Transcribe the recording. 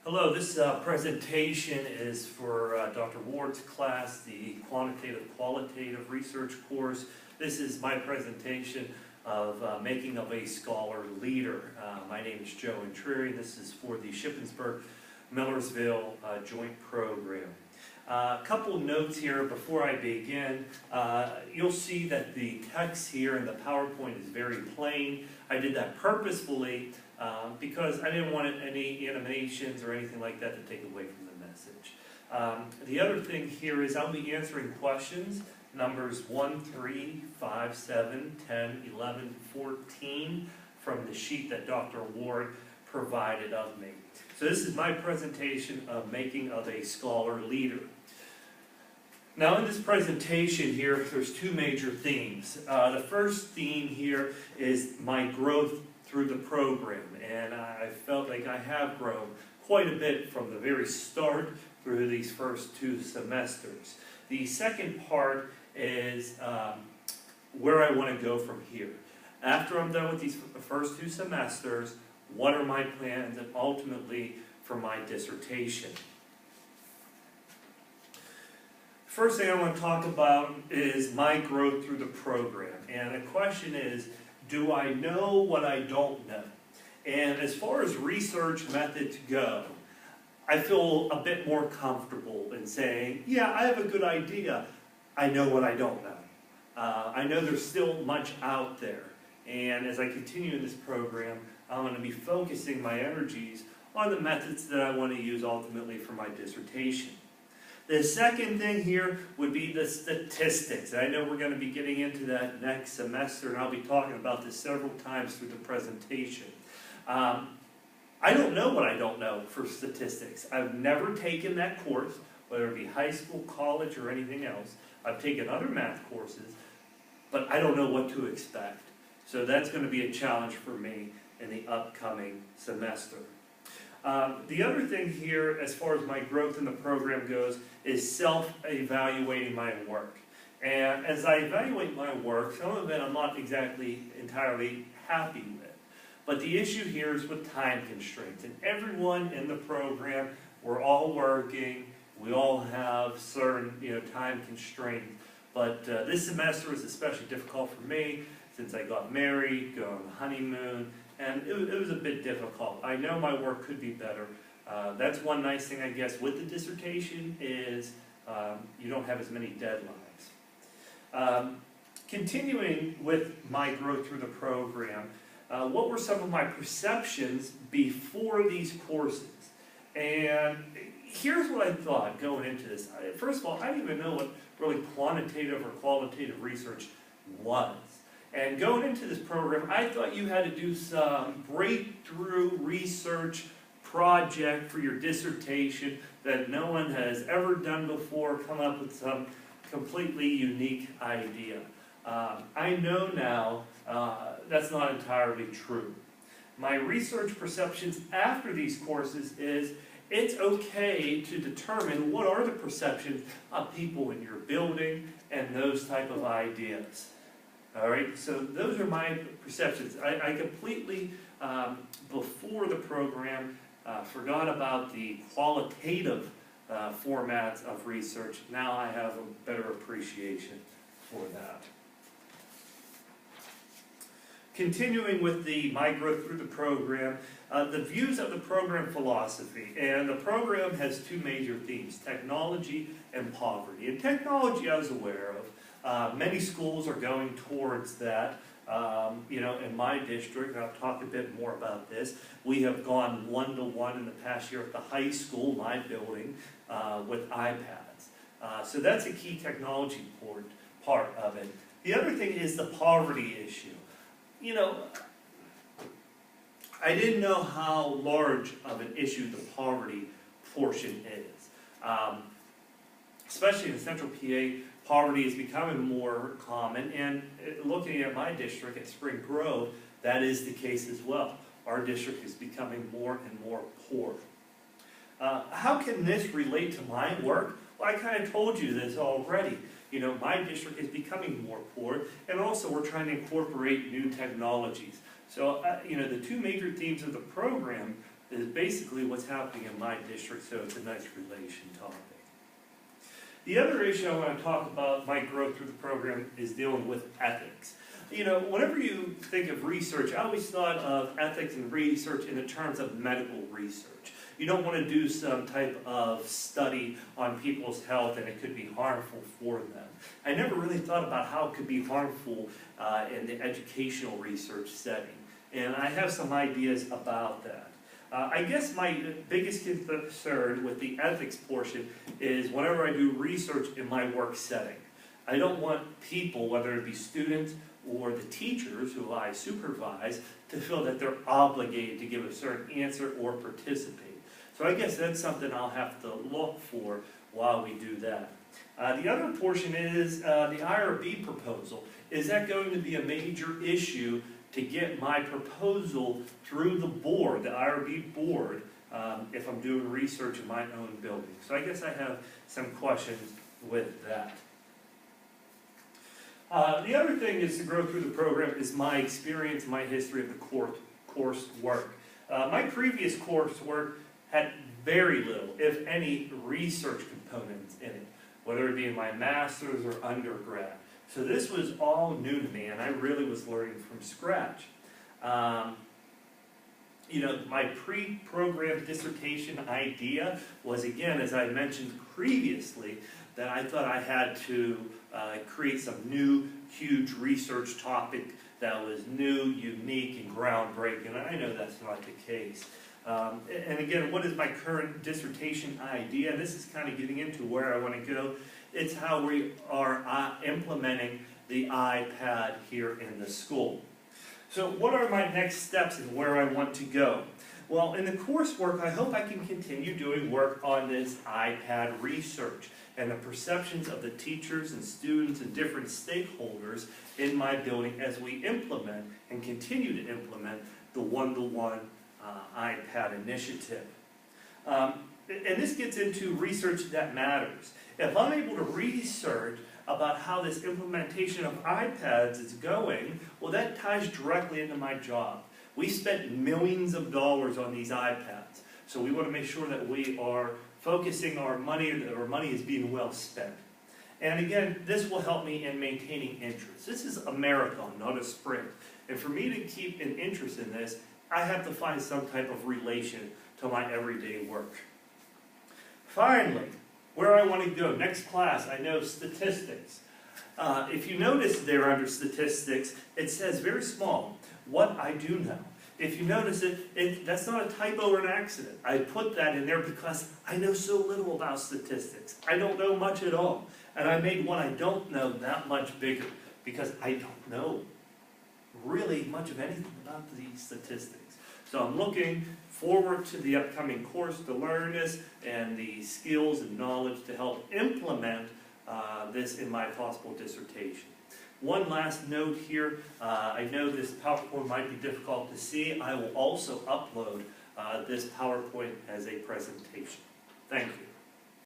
Hello, this presentation is for Dr. Ward's class, the Qualitative Research course. This is my presentation of Making of a Scholar Leader. My name is Joe Intrieri. This is for the Shippensburg-Millersville Joint Program. A couple notes here before I begin. You'll see that the text here in the PowerPoint is very plain. I did that purposefully because I didn't want any animations or anything like that to take away from the message. The other thing here is I'll be answering questions, numbers 1, 3, 5, 7, 10, 11, 14, from the sheet that Dr. Ward provided of me. So this is my presentation of Making of a Scholar Leader. Now in this presentation here, there's two major themes. The first theme here is my growth through the program, and I felt like I have grown quite a bit from the very start through these first two semesters. The second part is where I want to go from here. After I'm done with these first two semesters, what are my plans and ultimately for my dissertation? First thing I want to talk about is my growth through the program. And the question is, do I know what I don't know? And as far as research methods go, I feel a bit more comfortable in saying, yeah, I have a good idea. I know what I don't know. I know there's still much out there. And as I continue in this program, I'm going to be focusing my energies on the methods that I want to use ultimately for my dissertation. The second thing here would be the statistics. I know we're going to be getting into that next semester, and I'll be talking about this several times through the presentation. I don't know what I don't know for statistics. I've never taken that course, whether it be high school, college, or anything else. I've taken other math courses, but I don't know what to expect. So that's going to be a challenge for me in the upcoming semester. The other thing here, as far as my growth in the program goes, is self-evaluating my work. And as I evaluate my work, some of it I'm not exactly entirely happy with. But the issue here is with time constraints. And everyone in the program, we're all working, we all have certain time constraints. But this semester is especially difficult for me since I got married, go on the honeymoon, and it was a bit difficult. I know my work could be better. That's one nice thing, I guess, with the dissertation is you don't have as many deadlines. Continuing with my growth through the program, what were some of my perceptions before these courses? And here's what I thought going into this. First of all, I didn't even know what really quantitative or qualitative research was. And going into this program, I thought you had to do some breakthrough research project for your dissertation that no one has ever done before, come up with some completely unique idea. I know now that's not entirely true. My research perceptions after these courses is it's okay to determine what are the perceptions of people in your building and those type of ideas. All right, so those are my perceptions. I completely, before the program, forgot about the qualitative formats of research. Now I have a better appreciation for that. Continuing with my growth through the program, the views of the program philosophy. And the program has two major themes, technology and poverty. And technology I was aware of. Many schools are going towards that. In my district, and I'll talk a bit more about this, we have gone one-to-one in the past year at the high school, my building, with iPads. So that's a key technology part of it. The other thing is the poverty issue. I didn't know how large of an issue the poverty portion is. Especially in Central PA, poverty is becoming more common, and looking at my district at Spring Grove, that is the case as well. Our district is becoming more and more poor. How can this relate to my work? Well, I kind of told you this already. My district is becoming more poor, and also we're trying to incorporate new technologies. So, the two major themes of the program is basically what's happening in my district, so it's a nice relation topic. The other issue I want to talk about my growth through the program is dealing with ethics. You know, whenever you think of research, I always thought of ethics and research in the terms of medical research. You don't want to do some type of study on people's health and it could be harmful for them. I never really thought about how it could be harmful in the educational research setting. And I have some ideas about that. I guess my biggest concern with the ethics portion is whenever I do research in my work setting. I don't want people, whether it be students or the teachers who I supervise, to feel that they're obligated to give a certain answer or participate. So I guess that's something I'll have to look for while we do that. The other portion is the IRB proposal. Is that going to be a major issue to get my proposal through the board, the IRB board, if I'm doing research in my own building? So I guess I have some questions with that. The other thing is to grow through the program is my experience, my history of the coursework. My previous coursework had very little, if any, research components in it, whether it be in my master's or undergrad. So this was all new to me, and I really was learning from scratch. You know, my pre-program dissertation idea was, again, as I mentioned previously, that I thought I had to create some new, huge research topic that was new, unique, and groundbreaking. And I know that's not the case. And again, what is my current dissertation idea? This is kind of getting into where I want to go. It's how we are implementing the iPad here in the school. So what are my next steps and where I want to go? Well, in the coursework, I hope I can continue doing work on this iPad research and the perceptions of the teachers and students and different stakeholders in my building as we implement and continue to implement the one-to-one iPad initiative. And this gets into research that matters. If I'm able to research about how this implementation of iPads is going, well, that ties directly into my job. We spent millions of dollars on these iPads, so we want to make sure that we are focusing our money, that our money is being well spent. And again, this will help me in maintaining interest. This is a marathon, not a sprint. And for me to keep an interest in this, I have to find some type of relation to my everyday work. Finally, where I want to go, next class, I know statistics. If you notice there under statistics, it says very small, what I do know. If you notice it, that's not a typo or an accident. I put that in there because I know so little about statistics. I don't know much at all. And I made what I don't know that much bigger because I don't know really much of anything about these statistics. So I'm looking forward to the upcoming course to learn this and the skills and knowledge to help implement this in my possible dissertation. One last note here, I know this PowerPoint might be difficult to see. I will also upload this PowerPoint as a presentation. Thank you.